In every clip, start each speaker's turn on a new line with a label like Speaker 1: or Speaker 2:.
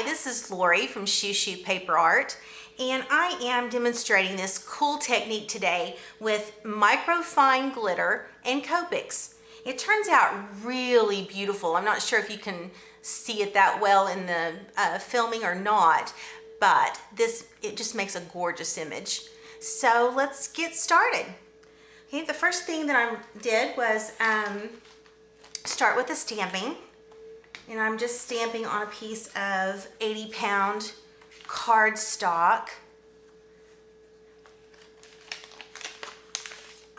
Speaker 1: this is Lori from Shoo Shoo Paper Art, and I am demonstrating this cool technique today with microfine glitter and Copics. It turns out really beautiful. I'm not sure if you can see it that well in the filming or not, but it just makes a gorgeous image. So let's get started. Okay, the first thing that I did was start with the stamping. And I'm just stamping on a piece of 80-pound cardstock.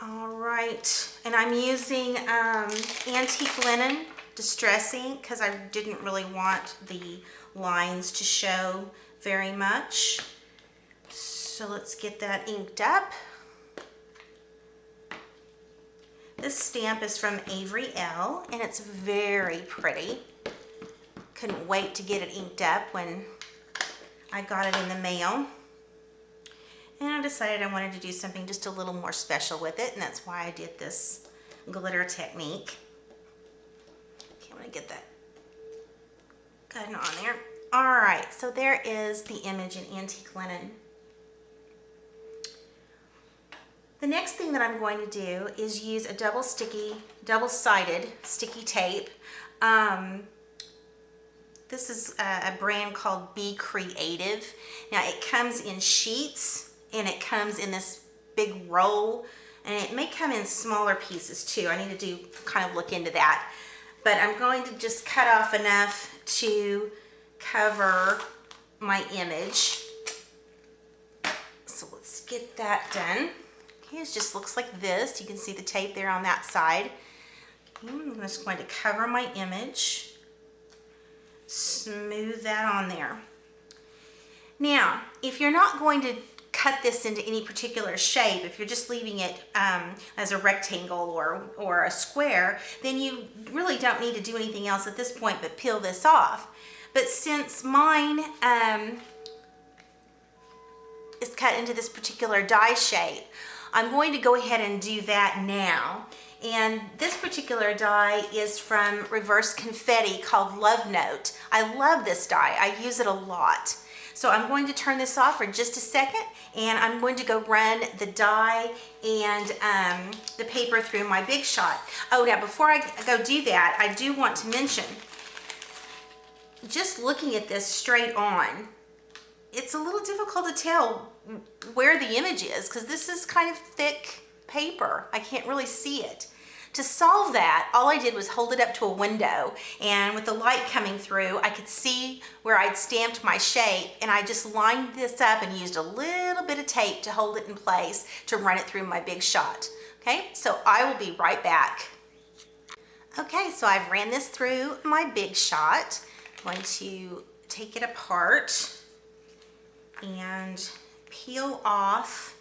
Speaker 1: All right, and I'm using antique linen distress ink because I didn't really want the lines to show very much. So let's get that inked up. This stamp is from Avery L, and it's very pretty. Couldn't wait to get it inked up when I got it in the mail. And I decided I wanted to do something just a little more special with it, and that's why I did this glitter technique. Okay, I'm gonna get that good on there. All right, so there is the image in antique linen. The next thing that I'm going to do is use a double-sided sticky tape. This is a brand called Be Creative. Now it comes in sheets and it comes in this big roll, and it may come in smaller pieces too. I need to kind of look into that. But I'm going to just cut off enough to cover my image. So let's get that done. Okay, it just looks like this. You can see the tape there on that side. I'm just going to cover my image. Smooth that on there. Now, if you're not going to cut this into any particular shape, if you're just leaving it as a rectangle or a square, then you really don't need to do anything else at this point but peel this off. But since mine is cut into this particular die shape, I'm going to go ahead and do that now. And this particular die is from Reverse Confetti called Love Note. I love this die. I use it a lot. So I'm going to turn this off for just a second, and I'm going to go run the die and the paper through my Big Shot. Oh, now before I go do that, I do want to mention, just looking at this straight on, it's a little difficult to tell where the image is because this is kind of thick paper. I can't really see it. To solve that, all I did was hold it up to a window, and with the light coming through, I could see where I'd stamped my shape, and I just lined this up and used a little bit of tape to hold it in place to run it through my Big Shot. Okay, so I will be right back. Okay, so I've ran this through my Big Shot. I'm going to take it apart and peel off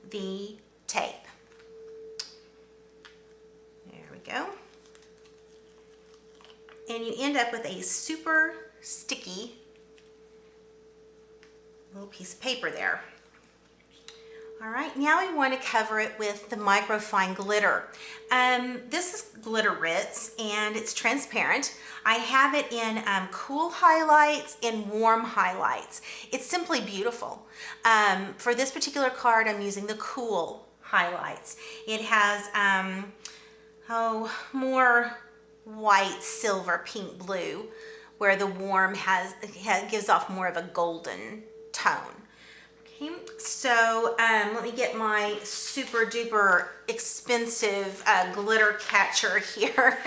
Speaker 1: the tape. There we go. And you end up with a super sticky little piece of paper there. All right, now we want to cover it with the microfine glitter. This is Glitter Ritz, and it's transparent. I have it in cool highlights and warm highlights. It's simply beautiful. For this particular card, I'm using the cool highlights. It has more white, silver, pink, blue, where the warm gives off more of a golden tone. Okay, so let me get my super duper expensive glitter catcher here.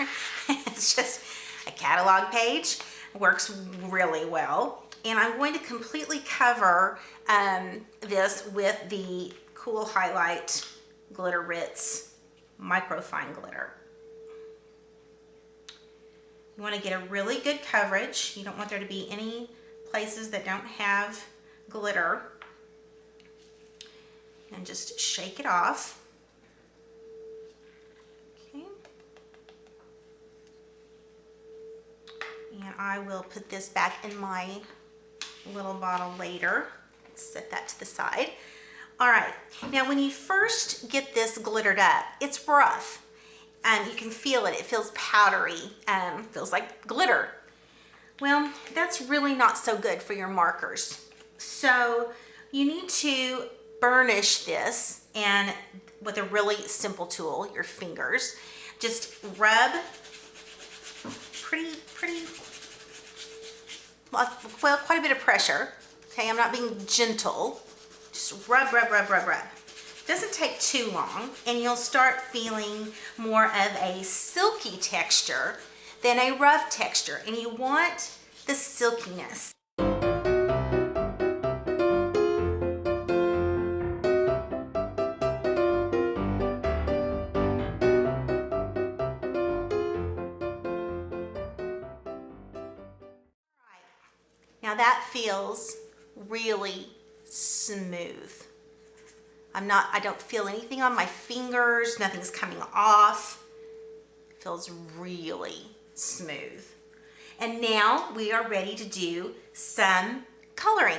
Speaker 1: It's just a catalog page. Works really well. And I'm going to completely cover this with the Cool Highlight Glitter Ritz microfine glitter. You want to get a really good coverage. You don't want there to be any places that don't have glitter. And just shake it off. Okay. And I will put this back in my little bottle later. Set that to the side. All right, now when you first get this glittered up, it's rough. You can feel it. It feels powdery, feels like glitter. Well, that's really not so good for your markers. So you need to burnish this, and with a really simple tool, your fingers. Just rub well, quite a bit of pressure. Okay, I'm not being gentle. Just rub, rub, rub, rub, rub. Doesn't take too long, and you'll start feeling more of a silky texture than a rough texture, and you want the silkiness. Now that feels really smooth. I don't feel anything on my fingers, nothing's coming off. It feels really smooth. And now we are ready to do some coloring.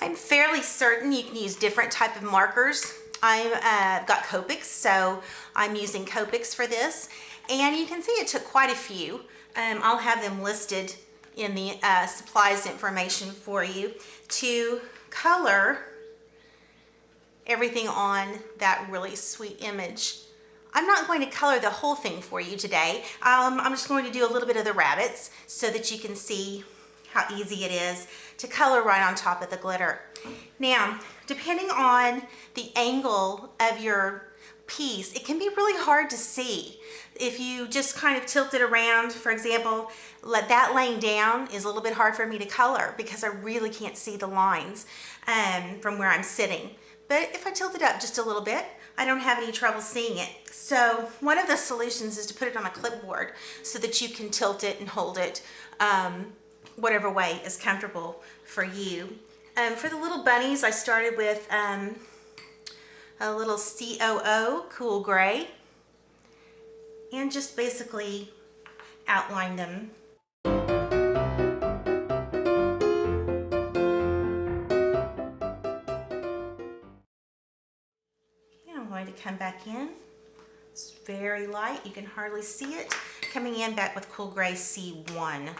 Speaker 1: I'm fairly certain you can use different type of markers. I've got Copics, so I'm using Copics for this. And you can see it took quite a few. I'll have them listed in the supplies information for you to color everything on that really sweet image. I'm not going to color the whole thing for you today. I'm just going to do a little bit of the rabbits so that you can see how easy it is to color right on top of the glitter. Now, depending on the angle of your piece, it can be really hard to see. If you just kind of tilt it around, for example, let that laying down is a little bit hard for me to color because I really can't see the lines from where I'm sitting. But if I tilt it up just a little bit, I don't have any trouble seeing it. So one of the solutions is to put it on a clipboard so that you can tilt it and hold it whatever way is comfortable for you. For the little bunnies, I started with a little COO, cool gray, and just basically outline them. I'm going to come back in. It's very light, you can hardly see it. Coming in back with cool gray C1. Back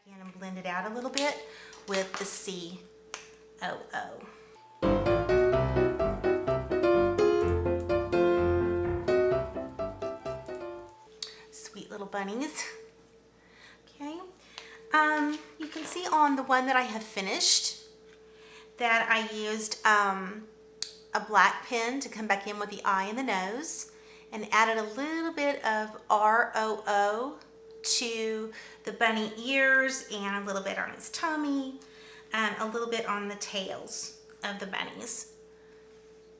Speaker 1: in and blend it out a little bit with the COO. Sweet little bunnies. Okay. You can see on the one that I have finished that I used a black pen to come back in with the eye and the nose, and added a little bit of ROO to the bunny ears and a little bit on his tummy, and a little bit on the tails of the bunnies.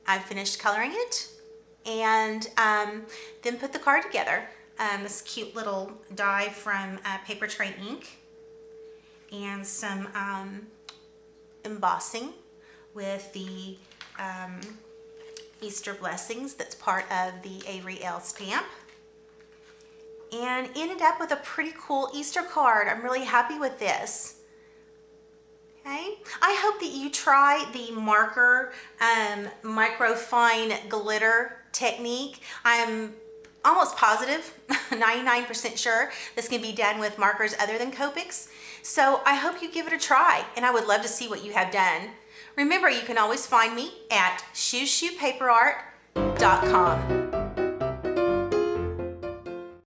Speaker 1: I finished coloring it, and then put the card together. This cute little die from Paper Tray Ink, and some embossing with the Easter blessings that's part of the Avery L stamp, and ended up with a pretty cool Easter card. I'm really happy with this. Okay, I hope that you try the marker microfine glitter technique. I'm almost positive, 99% sure this can be done with markers other than Copics. So I hope you give it a try, and I would love to see what you have done. Remember, you can always find me at shoeshoepaperart.com.